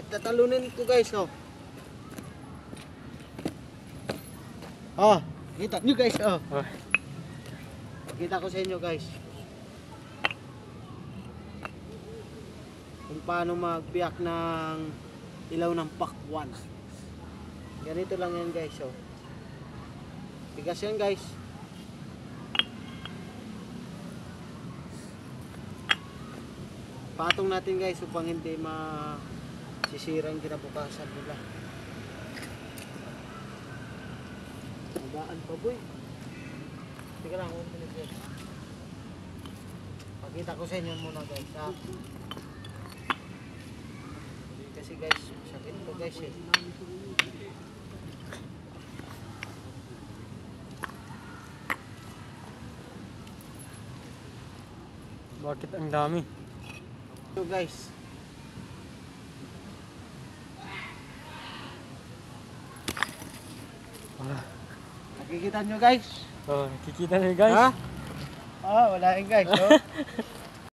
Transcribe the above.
tatalunin ko guys, oh. Oh, kita nyo guys, oh. Kita ko sa inyo guys. Kung paano magbiyak ng ilaw ng pakwan. Ganito lang yan guys, oh. Tigas yan guys. Patong natin guys upang hindi masisira ang kinabukasan nila. Magaan pa boy. Teka lang, 1 minute guys. Pakita ko sa inyo muna guys, ha. Kasi guys, sakit to guys eh. Bakit ang dami? So guys. Nakikita nyo guys? Oh, nakikita niyo guys? Ha? Ah, wala yun guys, oh.